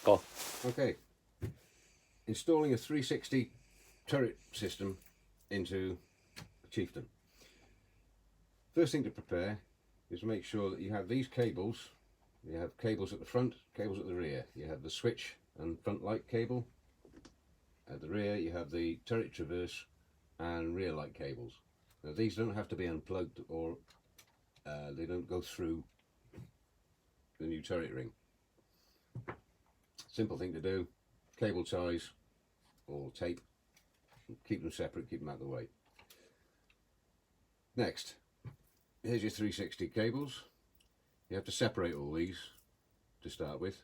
Go. Okay, installing a 360 turret system into a Chieftain. First thing to prepare is to make sure that you have these cables. You have cables at the front, cables at the rear. You have the switch and front light cable. At the rear you have the turret traverse and rear light cables. Now these don't have to be unplugged, or they don't go through the new turret ring. Simple thing to do, cable ties or tape, keep them separate, keep them out of the way. Next, here's your 360 cables. You have to separate all these to start with.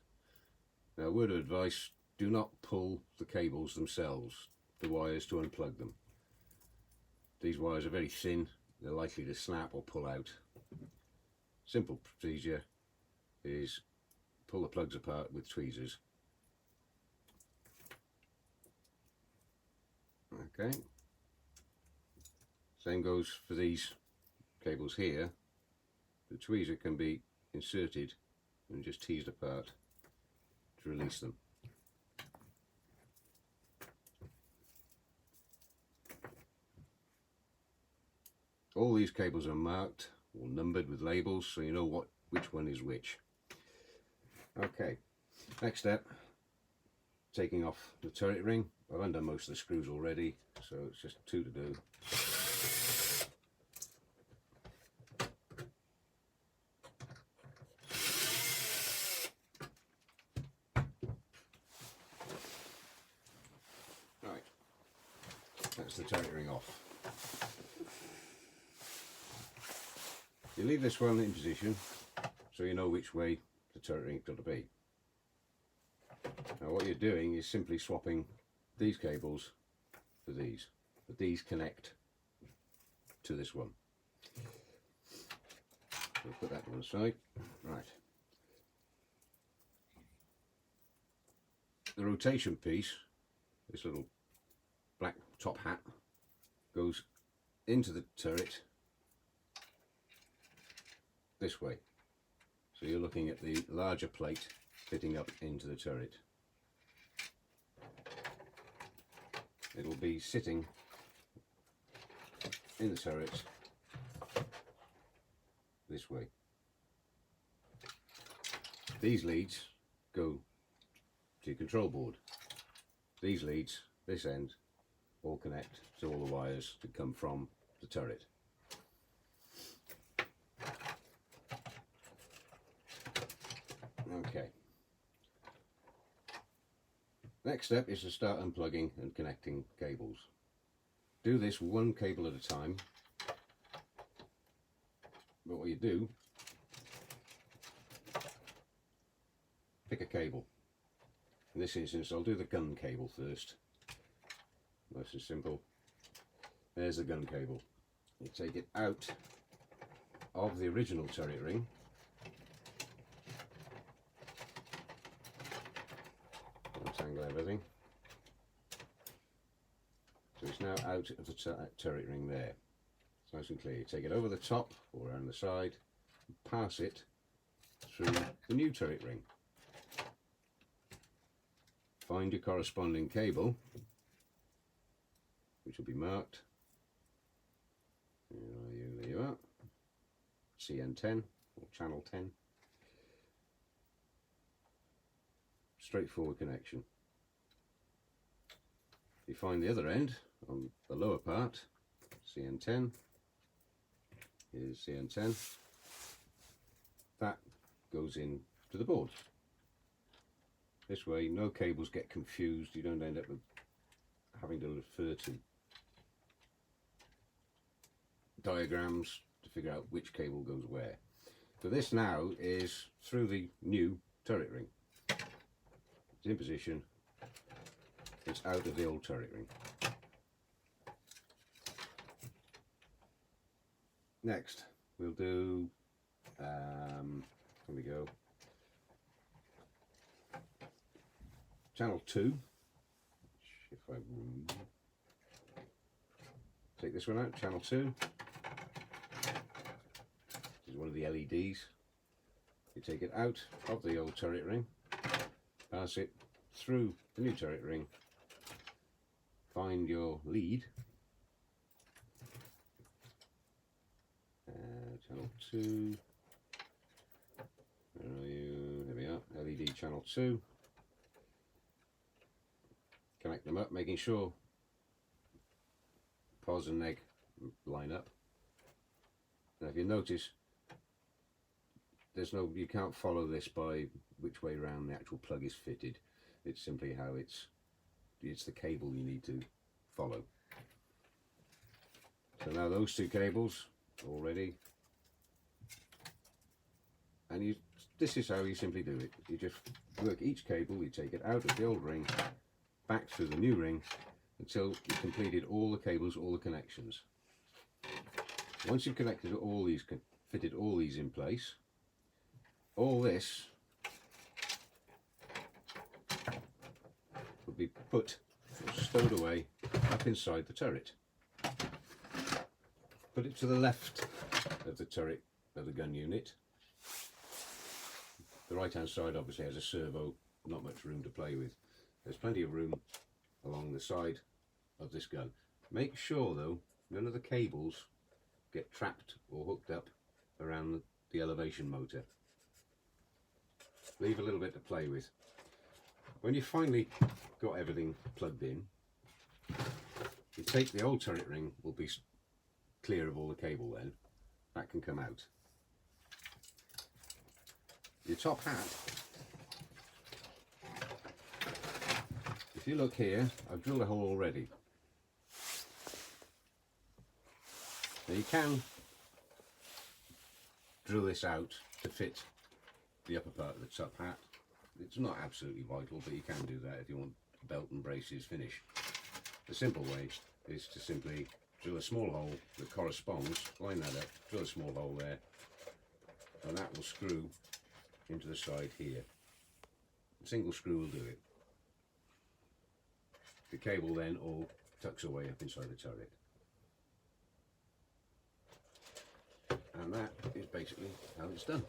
Now, word of advice, do not pull the cables themselves, the wires, to unplug them. These wires are very thin, they're likely to snap or pull out. Simple procedure is pull the plugs apart with tweezers. Okay, same goes for these cables here. The tweezer can be inserted and just teased apart to release them. All these cables are marked or numbered with labels, so you know which one is which. Okay, next step, taking off the turret ring. I've undone most of the screws already, so it's just two to do. Right, that's the turret ring off. You leave this one in position so you know which way the turret ring's got to be. Now what you're doing is simply swapping these cables for these, but these connect to this one. We'll put that to one side. Right. The rotation piece, this little black top hat, goes into the turret this way. So you're looking at the larger plate fitting up into the turret. It'll be sitting in the turret this way. These leads go to your control board. These leads, this end, all connect to all the wires that come from the turret. Okay. Next step is to start unplugging and connecting cables. Do this one cable at a time. But what you do, pick a cable. In this instance, I'll do the gun cable first. Nice and simple. There's the gun cable. You take it out of the original turret ring. Untangle everything. So it's now out of the turret ring there. It's nice and clear. You take it over the top or around the side, and pass it through the new turret ring. Find your corresponding cable, which will be marked. There you are. CN10 or channel 10. Straightforward connection. You find the other end on the lower part, CN10. Here's CN10. That goes in to the board. This way no cables get confused, you don't end up with having to refer to diagrams to figure out which cable goes where. So this now is through the new turret ring. It's in position, it's out of the old turret ring. Next we'll do, here we go, channel 2. If I take this one out, channel 2. This is one of the LEDs. You take it out of the old turret ring, pass it through the new turret ring, find your lead, channel 2, where are you? There we are, LED channel 2, connect them up, making sure pos and neg line up. Now if you notice, you can't follow this by which way round the actual plug is fitted. It's simply how it's the cable you need to follow. So now those two cables all ready, and this is how you simply do it. You just work each cable, you take it out of the old ring, back through the new ring, until you've completed all the cables, all the connections. Once you've connected all these, fitted all these in place, all this will be put, stowed away up inside the turret. Put it to the left of the turret of the gun unit. The right hand side obviously has a servo, not much room to play with. There's plenty of room along the side of this gun. Make sure though none of the cables get trapped or hooked up around the elevation motor. Leave a little bit to play with. When you finally got everything plugged in, you take the old turret ring, will be clear of all the cable then, that can come out. Your top hat, if you look here, I've drilled a hole already. Now you can drill this out to fit the upper part of the top hat. It's not absolutely vital, but you can do that if you want belt and braces finish. The simple way is to simply drill a small hole that corresponds, line that up, drill a small hole there, and that will screw into the side here. A single screw will do it. The cable then all tucks away up inside the turret. And that is basically how it's done.